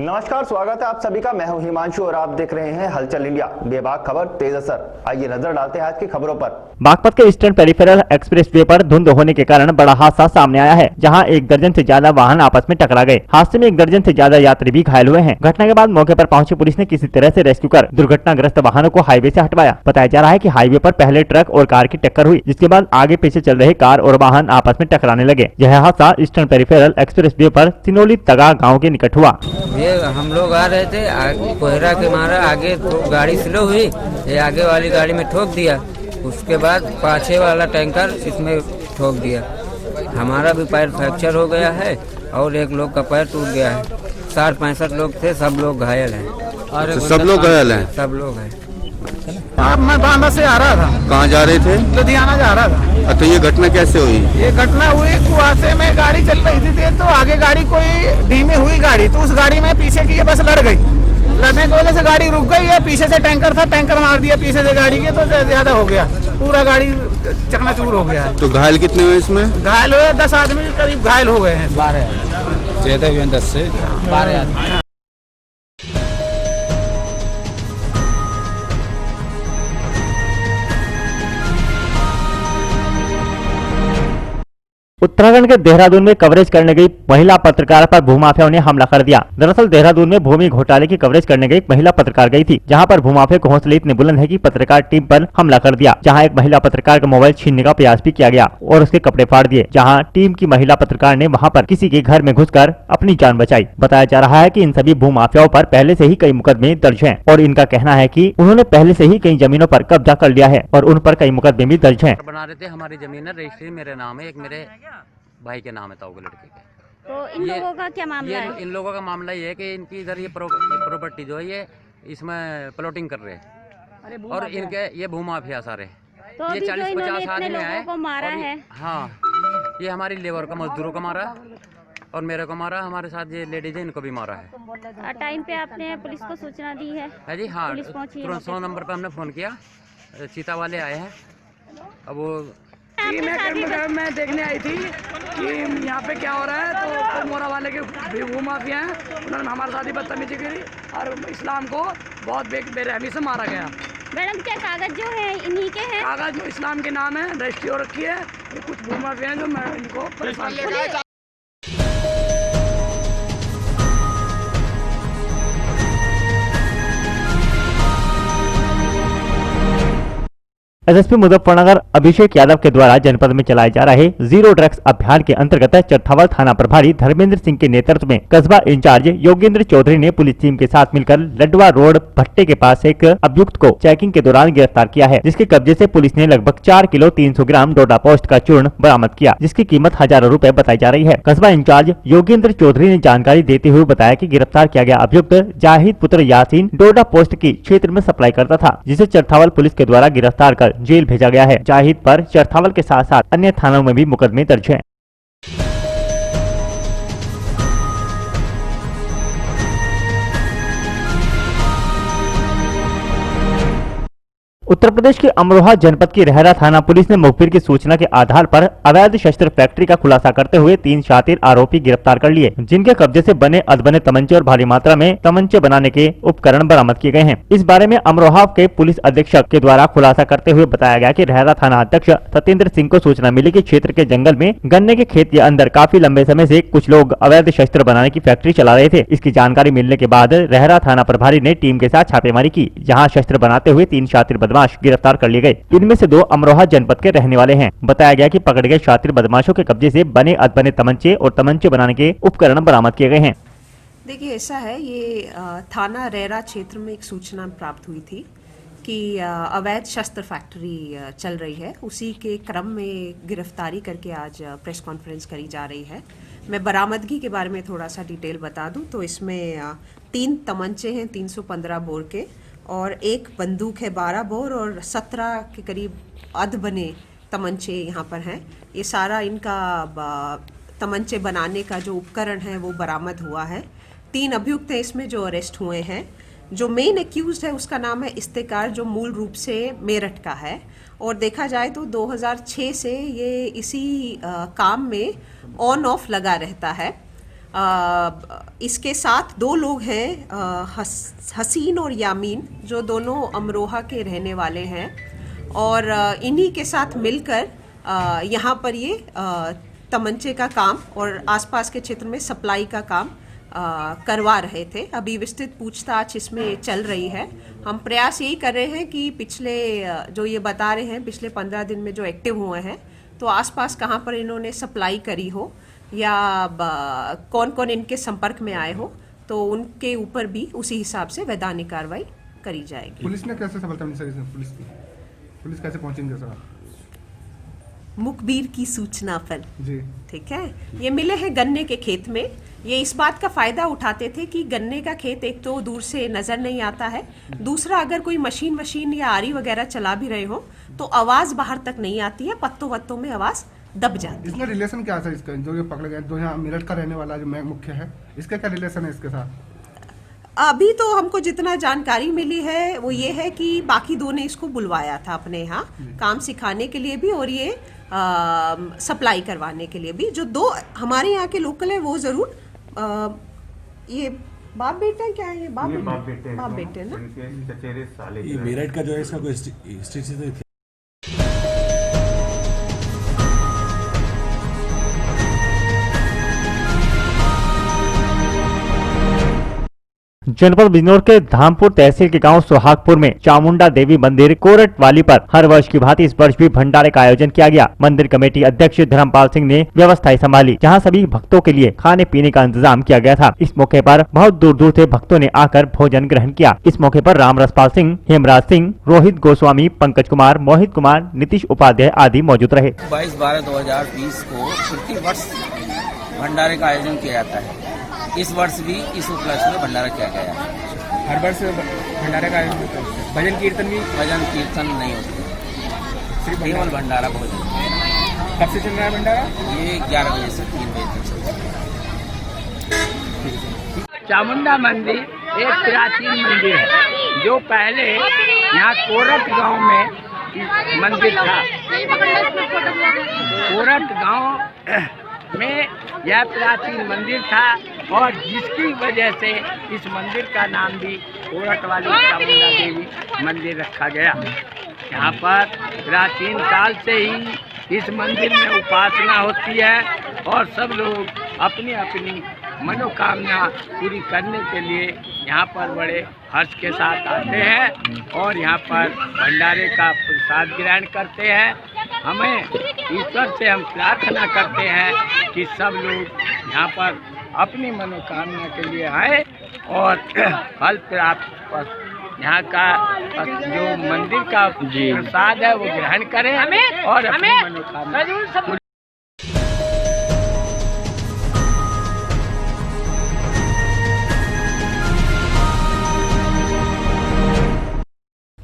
नमस्कार, स्वागत है आप सभी का। मैं हूं हिमांशु और आप देख रहे हैं हलचल इंडिया। बेबाक खबर तेज असर। आइए नजर डालते हैं आज की खबरों पर। बागपत के ईस्टर्न पेरिफेरल एक्सप्रेसवे पर धुंध होने के कारण बड़ा हादसा सामने आया है, जहां एक दर्जन से ज्यादा वाहन आपस में टकरा गए। हादसे में एक दर्जन से ज्यादा यात्री भी घायल हुए हैं। घटना के बाद मौके पर पहुंची पुलिस ने किसी तरह से रेस्क्यू कर दुर्घटनाग्रस्त वाहनों को हाईवे से हटवाया। बताया जा रहा है कि हाईवे पर पहले ट्रक और कार की टक्कर हुई, जिसके बाद आगे पीछे चल रहे कार और वाहन आपस में टकराने लगे। यह हादसा ईस्टर्न पेरिफेरल एक्सप्रेसवे पर सिनोली तगा गाँव के निकट हुआ। ये हम लोग आ रहे थे, कोहरा के मारा आगे तो गाड़ी स्लो हुई, ये आगे वाली गाड़ी में ठोक दिया। उसके बाद पाछे वाला टैंकर इसमें ठोक दिया। हमारा भी पैर फ्रैक्चर हो गया है और एक लोग का पैर टूट गया है। 60-65 लोग थे, सब लोग घायल हैं। तो सब लोग घायल हैं? सब लोग हैं। मैं बांदा से आ रहा था। कहाँ जा रहे थे? लुधियाना जा रहा था। तो ये घटना कैसे हुई? ये घटना हुई कुआसे में गाड़ी चल रही थी, तो आगे गाड़ी कोई धीमी हुई गाड़ी, तो उस गाड़ी में पीछे की ये बस लड़ गई। लड़ने की वजह से गाड़ी रुक गई है। पीछे से टैंकर था, टैंकर मार दिया पीछे से गाड़ी के, तो ज्यादा हो गया, पूरा गाड़ी चकनाचूर हो गया है। तो घायल कितने हुए इसमें? घायल हुए 10 आदमी करीब घायल हो गए हैं। 12 ज्यादा हुए, 10 से 12 आदमी। उत्तराखंड के देहरादून में कवरेज करने गई महिला पत्रकार पर भूमाफियाओं ने हमला कर दिया। दरअसल देहरादून में भूमि घोटाले की कवरेज करने गई महिला पत्रकार गई थी, जहां पर भूमाफिया को हौसले इतने बुलंद है कि पत्रकार टीम पर हमला कर दिया। जहां एक महिला पत्रकार का मोबाइल छीनने का प्रयास भी किया गया और उसके कपड़े फाड़ दिए। जहां टीम की महिला पत्रकार ने वहां पर किसी के घर में घुसकर अपनी जान बचाई। बताया जा रहा है कि इन सभी भूमाफियाओं पर पहले से ही कई मुकदमे दर्ज हैं और इनका कहना है कि उन्होंने पहले से ही कई जमीनों पर कब्जा कर लिया है और उन पर कई मुकदमे भी दर्ज हैं। बना रहे थे, हमारी जमीन है, रजिस्ट्री मेरे नाम है, एक मेरे भाई के नाम है ताऊ के लड़के के। तो इन लोगों का क्या मामला है? इन लोगों का मामला ये है कि इनकी इधर ये प्रॉपर्टी जो है ये इसमें प्लॉटिंग कर रहे हैं और इनके ये भूमाफिया सारे। तो ये 40-50 आदमी आए को मारा है। हाँ, ये हमारी लेबर का मजदूरों को मारा और मेरे को मारा। हमारे साथ ये लेडीज है, इनको भी मारा है। टाइम पे आपने पुलिस को सूचना दी है? जी हाँ, पुलिस पहुंची है? तुरंत 100 नंबर पर हमने फ़ोन किया, चीता वाले आए हैं। अब वो मैं देखने आई थी कि यहाँ पे क्या हो रहा है, तो मोरा वाले के भूमाफिया हैं, उन्होंने हमारे साथ ही बदतमीजी करी और इस्लाम को बहुत बेरहमी से मारा गया। मैडम, क्या कागज जो है इन्हीं के हैं? कागज जो इस्लाम के नाम है, रजिस्ट्री हो रखी है। ये कुछ भूमाफिया हैं जो मैं इनको परेशान कर रहा हूं। एसएसपी मुजफ्फरनगर अभिषेक यादव के द्वारा जनपद में चलाए जा रहे जीरो ड्रग्स अभियान के अंतर्गत चरथावल थाना प्रभारी धर्मेंद्र सिंह के नेतृत्व में कस्बा इंचार्ज योगेंद्र चौधरी ने पुलिस टीम के साथ मिलकर लडवा रोड भट्टे के पास एक अभियुक्त को चेकिंग के दौरान गिरफ्तार किया है, जिसके कब्जे से पुलिस ने लगभग 4 किलो 300 ग्राम डोडा पोस्ट का चूर्ण बरामद किया, जिसकी कीमत हजारों रुपए बताई जा रही है। कस्बा इंचार्ज योगेंद्र चौधरी ने जानकारी देते हुए बताया कि गिरफ्तार किया गया अभियुक्त जाहिद पुत्र यासीन डोडा पोस्ट की क्षेत्र में सप्लाई करता था, जिसे चरथावल पुलिस के द्वारा गिरफ्तार कर जेल भेजा गया है। जाहिद पर चरथावल के साथ साथ अन्य थानों में भी मुकदमे दर्ज हैं। उत्तर प्रदेश के अमरोहा जनपद की रहरा थाना पुलिस ने मुखबिर की सूचना के आधार पर अवैध शस्त्र फैक्ट्री का खुलासा करते हुए 3 शातिर आरोपी गिरफ्तार कर लिए, जिनके कब्जे से बने अधबने तमंचे और भारी मात्रा में तमंचे बनाने के उपकरण बरामद किए गए हैं। इस बारे में अमरोहा के पुलिस अधीक्षक के द्वारा खुलासा करते हुए बताया गया कि रहरा थाना अध्यक्ष सत्येंद्र सिंह को सूचना मिली कि क्षेत्र के जंगल में गन्ने के खेत के अंदर काफी लंबे समय से कुछ लोग अवैध शस्त्र बनाने की फैक्ट्री चला रहे थे। इसकी जानकारी मिलने के बाद रहरा थाना प्रभारी ने टीम के साथ छापेमारी की, जहाँ शस्त्र बनाते हुए 3 शातिर बदमाश गिरफ्तार कर लिए गए। इनमें से 2 अमरोहा जनपद के रहने वाले हैं। बताया गया कि पकड़े गए शातिर बदमाशों के कब्जे से बने अधबने तमंचे और तमंचे बनाने के उपकरण बरामद किए गए हैं। देखिए, ऐसा है, ये थाना रेरा क्षेत्र में एक सूचना प्राप्त हुई थी कि अवैध शस्त्र फैक्ट्री चल रही है। उसी के क्रम में गिरफ्तारी करके आज प्रेस कॉन्फ्रेंस करी जा रही है। मैं बरामदगी के बारे में थोड़ा सा डिटेल बता दूं तो इसमें 3 तमंचे हैं 315 बोर के और 1 बंदूक है 12 बोर और 17 के करीब अध बने तमंचे यहाँ पर हैं। ये सारा इनका तमंचे बनाने का जो उपकरण है वो बरामद हुआ है। 3 अभियुक्त हैं इसमें जो अरेस्ट हुए हैं। जो मेन एक्यूज्ड है उसका नाम है इस्तेकार, जो मूल रूप से मेरठ का है और देखा जाए तो 2006 से ये इसी काम में ऑन ऑफ लगा रहता है। इसके साथ 2 लोग हैं, हसीन और यामीन, जो दोनों अमरोहा के रहने वाले हैं और इन्हीं के साथ मिलकर यहाँ पर ये तमंचे का काम और आसपास के क्षेत्र में सप्लाई का काम करवा रहे थे। अभी विस्तृत पूछताछ इसमें चल रही है। हम प्रयास यही कर रहे हैं कि पिछले जो ये बता रहे हैं पिछले 15 दिन में जो एक्टिव हुए हैं, तो आसपास कहाँ पर इन्होंने सप्लाई करी हो या कौन कौन इनके संपर्क में आए हो, तो उनके ऊपर भी उसी हिसाब से वैधानिक कार्रवाई करी जाएगी। पुलिस ने कैसे सफलता मिली सर? पुलिस कैसे पहुंचेंगे सर? मुखबिर की सूचना पर जी, ठीक है। ये मिले हैं गन्ने के खेत में। ये इस बात का फायदा उठाते थे कि गन्ने का खेत एक तो दूर से नजर नहीं आता है, दूसरा अगर कोई मशीन या आरी वगैरह चला भी रहे हो तो आवाज बाहर तक नहीं आती है, पत्तों में आवाज दब जाती है। इसमें रिलेशन क्या है इसका? जो ये पकड़े गए, जो यहाँ मेरठ का रहने वाला जो मुख्य है, इसका क्या रिलेशन है इसके साथ? अभी तो हमको जितना जानकारी मिली है वो ये है कि बाकी 2 ने इसको बुलवाया था अपने यहाँ काम सिखाने के लिए भी और ये सप्लाई करवाने के लिए भी। जो 2 हमारे यहाँ के लोकल है वो जरूर ये बाप बेटा क्या है? ये बाप बेटे ना। ये मेरठ का जो है इसका कोई हिस्ट्री जनपद बिजनौर के धामपुर तहसील के गांव सुहागपुर में चामुंडा देवी मंदिर कोरट वाली पर हर वर्ष की भांति इस वर्ष भी भंडारे का आयोजन किया गया। मंदिर कमेटी अध्यक्ष धर्मपाल सिंह ने व्यवस्थाएं संभाली, जहां सभी भक्तों के लिए खाने पीने का इंतजाम किया गया था। इस मौके पर बहुत दूर दूर से भक्तों ने आकर भोजन ग्रहण किया। इस मौके पर राम रसपाल सिंह, हेमराज सिंह, रोहित गोस्वामी, पंकज कुमार, मोहित कुमार, नीतीश उपाध्याय आदि मौजूद रहे। 22/12/2020 को प्रति वर्ष भंडारे का आयोजन किया जाता है। इस वर्ष भी इस उपलक्ष्य में भंडारा किया गया है। हर वर्ष भंडारे का आयोजन होता है। भजन कीर्तन नहीं होता, सिर्फ केवल भंडारा भोजन। कब से चल रहा है भंडारा? ये 11 बजे से 3 बजे तक चलता है। चामुंडा मंदिर एक प्राचीन मंदिर है जो पहले यहाँ कोरट गांव में मंदिर था। कोरट गांव में यह प्राचीन मंदिर था और जिसकी वजह से इस मंदिर का नाम भी कोरट वाली चामुंडा देवी मंदिर रखा गया। यहाँ पर प्राचीन काल से ही इस मंदिर में उपासना होती है और सब लोग अपनी अपनी मनोकामना पूरी करने के लिए यहाँ पर बड़े हर्ष के साथ आते हैं और यहाँ पर भंडारे का प्रसाद ग्रहण करते हैं। हमें ईश्वर से हम प्रार्थना करते हैं कि सब लोग यहाँ पर अपनी मनोकामना के लिए आए और फल प्राप्त यहाँ का जो मंदिर का प्रसाद है वो ग्रहण करें और अपनी मनोकामना।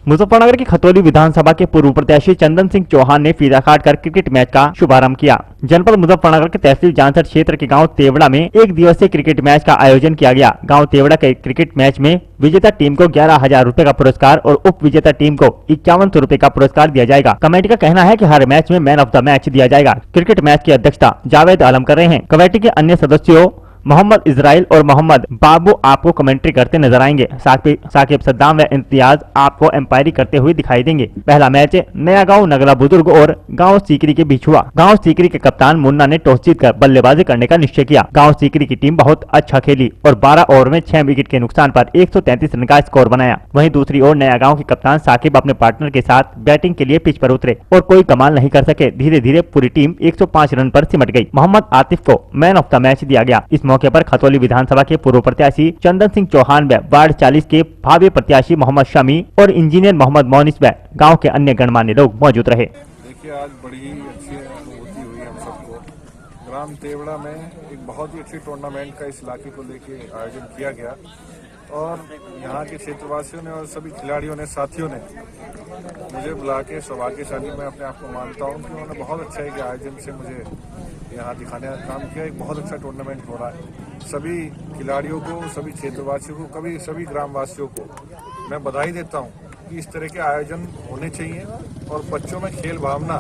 मुजफ्फरनगर की खतौली विधानसभा के पूर्व प्रत्याशी चंदन सिंह चौहान ने फीता काटकर क्रिकेट मैच का शुभारंभ किया। जनपद मुजफ्फरनगर के तहसील जानसठ क्षेत्र के गांव तेवड़ा में 1 दिवसीय क्रिकेट मैच का आयोजन किया गया। गांव तेवड़ा के क्रिकेट मैच में विजेता टीम को 11,000 रुपए का पुरस्कार और उप विजेता टीम को 5100 रुपए का पुरस्कार दिया जाएगा। कमेटी का कहना है कि हर मैच में मैन ऑफ द मैच दिया जाएगा। क्रिकेट मैच की अध्यक्षता जावेद आलम कर रहे हैं। कमेटी के अन्य सदस्यों मोहम्मद इजराइल और मोहम्मद बाबू आपको कमेंट्री करते नजर आएंगे। साकिब सद्दाम व इम्तियाज आपको एम्पायरी करते हुए दिखाई देंगे। पहला मैच नया गांव नगला बुजुर्ग और गांव सीकरी के बीच हुआ। गांव सीकरी के कप्तान मुन्ना ने टॉस जीतकर बल्लेबाजी करने का निश्चय किया। गांव सीकरी की टीम बहुत अच्छा खेली और 12 ओवर में 6 विकेट के नुकसान पर 133 रन का स्कोर बनाया। वहीं दूसरी ओर नया गांव के कप्तान साकिब अपने पार्टनर के साथ बैटिंग के लिए पिच पर उतरे और कोई कमाल नहीं कर सके। धीरे धीरे पूरी टीम 105 रन पर सिमट गई। मोहम्मद आतिफ को मैन ऑफ द मैच दिया गया। इस मौके पर खतौली विधानसभा के पूर्व प्रत्याशी चंदन सिंह चौहान व वार्ड 40 के भावी प्रत्याशी मोहम्मद शमी और इंजीनियर मोहम्मद मोनिस व गांव के अन्य गणमान्य लोग मौजूद रहे। देखिए, आज बड़ी ही अच्छी अनुभूति हुई हम सबको। ग्राम तेवड़ा में एक बहुत ही अच्छी टूर्नामेंट का इस इलाके को लेके आयोजन किया गया और यहाँ के क्षेत्रवासियों ने और सभी खिलाड़ियों ने, साथियों ने मुझे बुला के सौभाग्यशाली मैं अपने आप को मानता हूँ कि उन्होंने बहुत अच्छा एक आयोजन से मुझे यहाँ दिखाने का काम किया। एक बहुत अच्छा टूर्नामेंट हो रहा है। सभी खिलाड़ियों को, सभी क्षेत्रवासियों को, सभी ग्रामवासियों को मैं बधाई देता हूँ कि इस तरह के आयोजन होने चाहिए और बच्चों में खेल भावना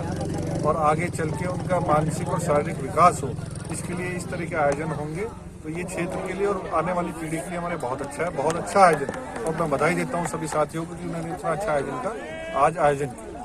और आगे चल के उनका मानसिक और शारीरिक विकास हो, इसके लिए इस तरह के आयोजन होंगे तो ये क्षेत्र के लिए और आने वाली पीढ़ी के लिए हमारे बहुत अच्छा है, बहुत अच्छा आयोजन। और मैं बधाई देता हूँ सभी साथियों को कि उन्होंने इतना अच्छा आयोजन का आज आयोजन किया।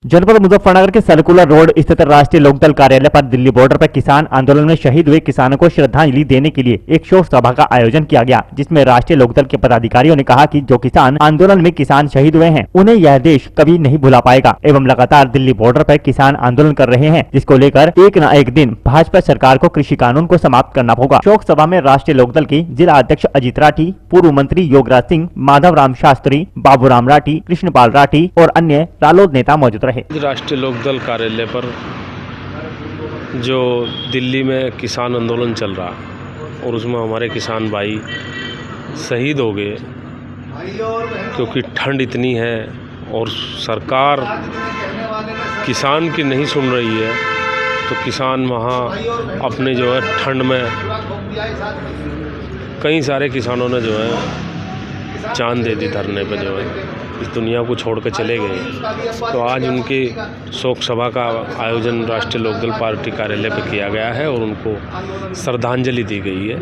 जनपद मुजफ्फरनगर के सर्कुलर रोड स्थित राष्ट्रीय लोकदल कार्यालय पर दिल्ली बॉर्डर पर किसान आंदोलन में शहीद हुए किसानों को श्रद्धांजलि देने के लिए एक शोक सभा का आयोजन किया गया, जिसमें राष्ट्रीय लोकदल के पदाधिकारियों ने कहा कि जो किसान आंदोलन में किसान शहीद हुए हैं उन्हें यह देश कभी नहीं भुला पाएगा एवं लगातार दिल्ली बॉर्डर पर किसान आंदोलन कर रहे हैं, जिसको लेकर एक न एक दिन भाजपा सरकार को कृषि कानून को समाप्त करना होगा। शोक सभा में राष्ट्रीय लोकदल के जिला अध्यक्ष अजीत राठी, पूर्व मंत्री योगराज सिंह, माधव राम शास्त्री, बाबूराम राठी, कृष्णपाल राठी और अन्य रालोद नेता मौजूद रहे। राष्ट्रीय लोकदल कार्यालय पर जो दिल्ली में किसान आंदोलन चल रहा और उसमें हमारे किसान भाई शहीद हो गए क्योंकि ठंड इतनी है और सरकार किसान की नहीं सुन रही है, तो किसान वहाँ अपने जो है ठंड में कई सारे किसानों ने जो है जान दे दी धरने पे, जो है इस दुनिया को छोड़ कर चले गए। तो आज उनके शोक सभा का आयोजन राष्ट्रीय लोकदल पार्टी कार्यालय पर किया गया है और उनको श्रद्धांजलि दी गई है,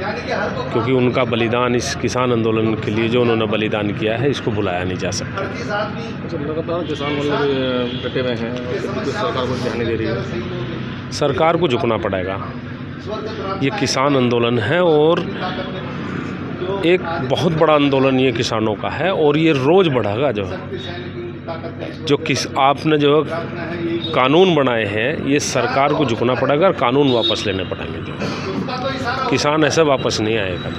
क्योंकि उनका बलिदान इस किसान आंदोलन के लिए जो उन्होंने बलिदान किया है इसको भुलाया नहीं जा सकता। लगातार किसान डटे हुए हैं, सरकार को ध्यान नहीं दे रही है। सरकार को झुकना पड़ेगा, ये किसान आंदोलन है और एक बहुत बड़ा आंदोलन ये किसानों का है और ये रोज़ बढ़ेगा। जो आपने जो कानून बनाए हैं ये सरकार को झुकना पड़ेगा और कानून वापस लेने पड़ेंगे। जो किसान ऐसे वापस नहीं आएगा।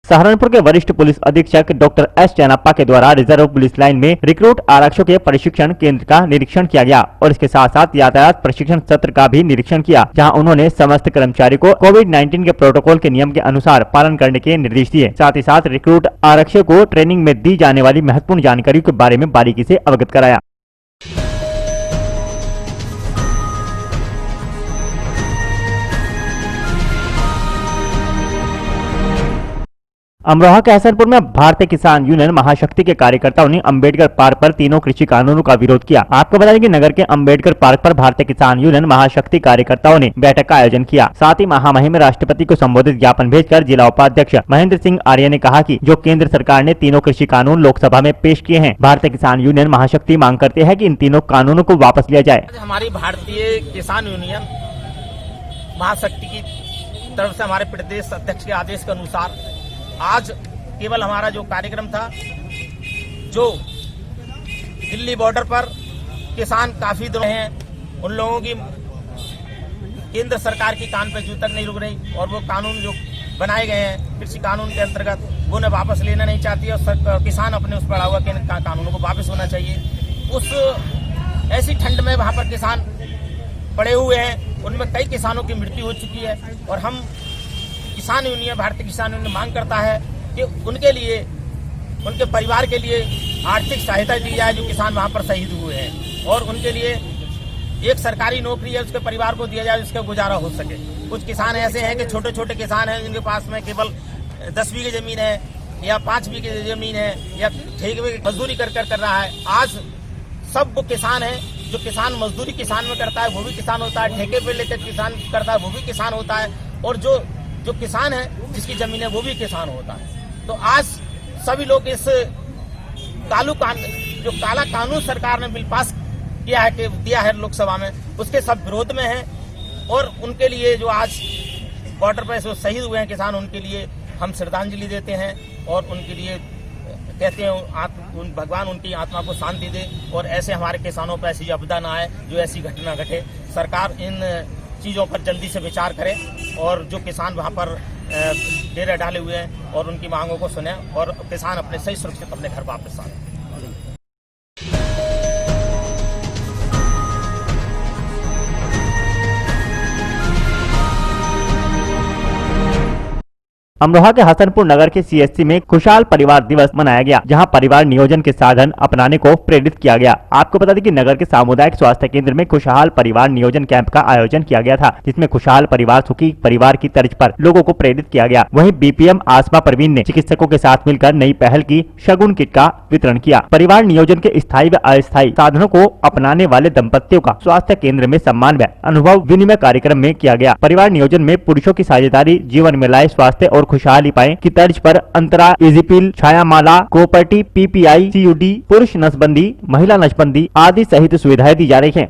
सहारनपुर के वरिष्ठ पुलिस अधीक्षक डॉक्टर एस चैनप्पा के द्वारा रिजर्व पुलिस लाइन में रिक्रूट आरक्षकों के प्रशिक्षण केंद्र का निरीक्षण किया गया और इसके साथ साथ यातायात प्रशिक्षण सत्र का भी निरीक्षण किया, जहां उन्होंने समस्त कर्मचारी को कोविड-19 के प्रोटोकॉल के नियम के अनुसार पालन करने के निर्देश दिए। साथ ही साथ रिक्रूट आरक्षक को ट्रेनिंग में दी जाने वाली महत्वपूर्ण जानकारी के बारे में बारीकी से अवगत कराया। अमरोहा के हसनपुर में भारतीय किसान यूनियन महाशक्ति के कार्यकर्ताओं ने अंबेडकर पार्क पर तीनों कृषि कानूनों का विरोध किया। आपको बता दें कि नगर के अंबेडकर पार्क पर भारतीय किसान यूनियन महाशक्ति कार्यकर्ताओं ने बैठक का आयोजन किया। साथ ही महामहिम में राष्ट्रपति को संबोधित ज्ञापन भेजकर जिला उपाध्यक्ष महेंद्र सिंह आर्य ने कहा कि जो केंद्र सरकार ने तीनों कृषि कानून लोकसभा में पेश किए हैं, भारतीय किसान यूनियन महाशक्ति मांग करते हैं कि इन तीनों कानूनों को वापस लिया जाए। हमारी भारतीय किसान यूनियन महाशक्ति की तरफ से हमारे प्रदेश अध्यक्ष के आदेश के अनुसार आज केवल हमारा जो कार्यक्रम था, जो दिल्ली बॉर्डर पर किसान काफी दिनों हैं, उन लोगों की केंद्र सरकार की कान पे जू तक नहीं रुक रही और वो कानून जो बनाए गए हैं कृषि कानून के अंतर्गत वो उन्हें वापस लेना नहीं चाहती और किसान अपने उस पड़ा हुआ कानूनों को वापस होना चाहिए। उस ऐसी ठंड में वहाँ पर किसान पड़े हुए हैं, उनमें कई किसानों की मृत्यु हो चुकी है और हम किसान यूनियन भारतीय किसान यूनियन मांग करता है कि उनके लिए, उनके परिवार के लिए आर्थिक सहायता दी जाए जो किसान वहाँ पर शहीद हुए हैं और उनके लिए एक सरकारी नौकरी है उसके परिवार को दिया जाए जिसका गुजारा हो सके। कुछ किसान ऐसे हैं कि छोटे छोटे किसान हैं जिनके पास में केवल 10 बीघे जमीन है या 5 बीघे जमीन है या ठेके में मजदूरी कर रहा है। आज सब वो किसान है जो किसान मजदूरी किसान में करता है वो भी किसान होता है, ठेके पे लेकर किसान करता है वो भी किसान होता है और जो किसान है जिसकी जमीन है वो भी किसान होता है। तो आज सभी लोग इस जो काला कानून सरकार ने बिल पास किया है कि दिया है लोकसभा में, उसके सब विरोध में है और उनके लिए जो आज बॉर्डर पर जो शहीद हुए हैं किसान, उनके लिए हम श्रद्धांजलि देते हैं और उनके लिए कहते हैं भगवान उनकी आत्मा को शांति दे और ऐसे हमारे किसानों पर ऐसी आपदा ना आए, जो ऐसी घटना घटे। सरकार इन चीज़ों पर जल्दी से विचार करें और जो किसान वहाँ पर डेरे डाले हुए हैं और उनकी मांगों को सुने और किसान अपने सही सुरक्षित अपने घर वापस आए। अमरोहा के हसनपुर नगर के CSC में खुशहाल परिवार दिवस मनाया गया, जहां परिवार नियोजन के साधन अपनाने को प्रेरित किया गया। आपको बता दें कि नगर के सामुदायिक स्वास्थ्य केंद्र में खुशहाल परिवार नियोजन कैंप का आयोजन किया गया था, जिसमें खुशहाल परिवार सुखी परिवार की तर्ज पर लोगों को प्रेरित किया गया। वहीं BPM आसमा परवीन ने चिकित्सकों के साथ मिलकर नई पहल की शगुन किट का वितरण किया। परिवार नियोजन के स्थायी व अस्थायी साधनों को अपनाने वाले दंपतियों का स्वास्थ्य केंद्र में सम्मान व अनुभव विनिमय कार्यक्रम में किया गया। परिवार नियोजन में पुरुषों की साझेदारी जीवन में लाए स्वास्थ्य और खुशहाली पाए की तर्ज पर अंतरा, इजीपिल, छायामाला, कोपर्टी, PPI, CUD, पुरुष नसबंदी, महिला नसबंदी आदि सहित सुविधाएं दी जा रही हैं।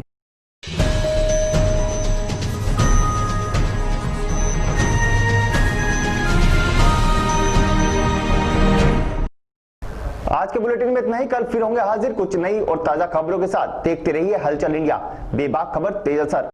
आज के बुलेटिन में इतना ही। कल फिर होंगे हाजिर कुछ नई और ताजा खबरों के साथ। देखते रहिए हलचल इंडिया, बेबाक खबर तेज असर।